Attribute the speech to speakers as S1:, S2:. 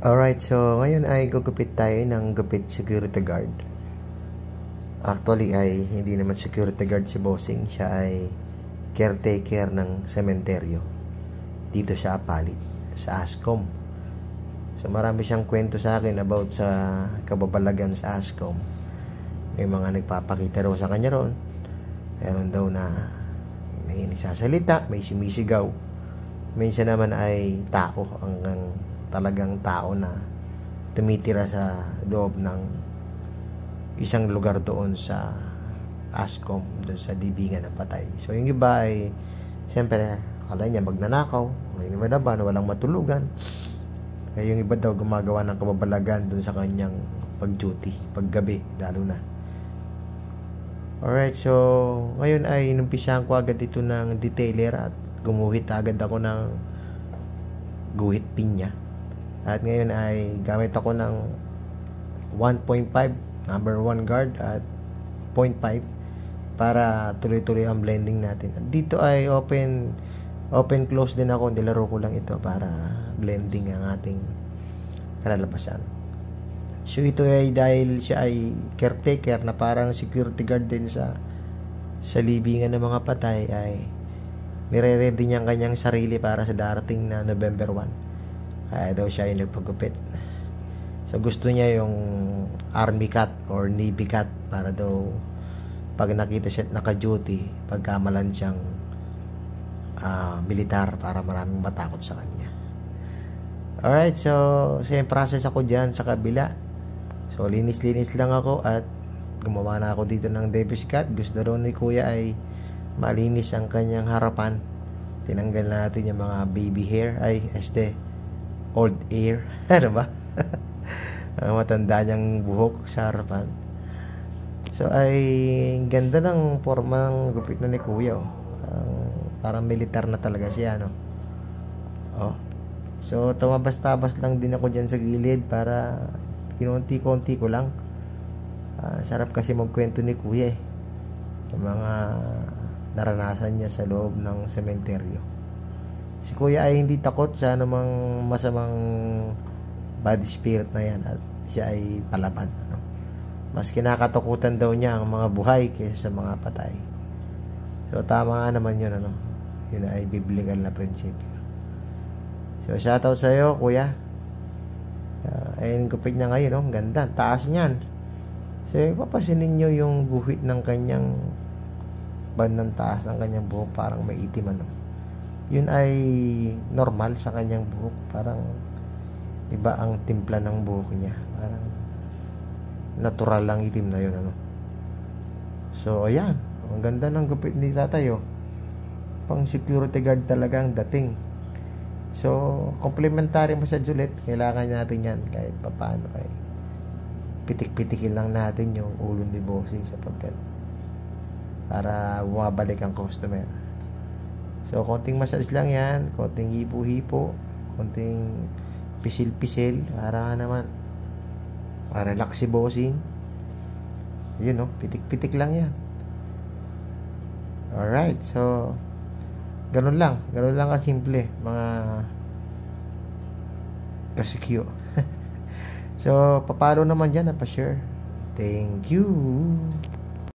S1: Alright, so ngayon ay gugupit tayo ng gupit security guard. Actually ay hindi naman security guard si Bossing, siya ay caretaker ng sementeryo dito sa Apalit, sa ASCOM. So marami siyang kwento sa akin about sa kababalagan sa ASCOM. May mga nagpapakita raw sa kanya ron. Meron daw na may nagsasalita, may sumisigaw. Minsan naman ay tao, hanggang talagang tao na tumitira sa loob ng isang lugar doon sa ASCOM, doon sa libingan ng patay. So yung iba ay siyempre akala niya magnanakaw, yung iba naman walang matulugan. Kaya yung iba daw gumagawa ng kababalagan doon sa kanyang pag-duty, paggabi lalo na. Alright, so ngayon ay inumpisahan ko agad ito ng detailer at gumuhit agad ako ng guhit pinya. At ngayon ay gamit ako ng 1.5 number 1 guard at 0.5 para tuloy-tuloy ang blending natin. At dito ay open close din ako, nilaro ko lang ito para blending ang ating kalalabasan. So ito ay dahil siya ay caretaker na parang security guard din sa libingan ng mga patay, ay nire-ready niya ang kanyang sarili para sa darating na November 1. Kaya daw siya yung nagpagupit. So gusto niya yung army cut or navy cut para daw pag nakita siya naka-duty, pagkamalan siyang militar, para maraming matakot sa kanya. Alright, so same process ako dyan sa kabila. So linis-linis lang ako at gumawa na ako dito ng Davis cut. Gusto rin ni kuya ay malinis ang kanyang harapan. Tinanggal natin yung mga baby hair, old hair. Ano ba? Ang matanda niyang buhok sa harapan. So ay ganda ng forma ng gupit na ni kuya, oh. Parang militar na talaga siya, no? Oh. So tumabas-tabas lang din ako dyan sa gilid para kinunti-kunti ko lang. Sarap kasi magkwento ni kuya, yung mga naranasan niya sa loob ng sementeryo. Si kuya ay hindi takot sa anumang masamang bad spirit na yan, at siya ay palaban, ano? Mas kinakatakutan daw niya ang mga buhay kaysa sa mga patay. So tama nga naman yun, ano? Yun ay biblical na prinsipyo. So shoutout sa iyo, kuya. Ayun, gupit niya ngayon, no? Ganda, taas niyan. So papasinin niyo yung guhit ng kanyang bandang taas ng kanyang buhok, parang may itim, ano? Yun ay normal sa kanyang buhok. Parang iba ang timpla ng buhok niya. Parang natural lang itim na yun, ano? So ayan, ang ganda ng gupit ni tatay, oh. Pang security guard talagang dating. So complementary massage ulit. Kailangan natin yan kahit papaano. Ay pitik-pitikin lang natin yung ulo ni Bossing sapagkat para bumabalik ang customer. So konting massage lang yan, konting hipo-hipo, konting pisil-pisil para naman relax si Bossing. Yun, no, pitik-pitik lang yan. Alright, so ganun lang kasimple, mga kasikyo. So papalo naman dyan, pa-share. Thank you.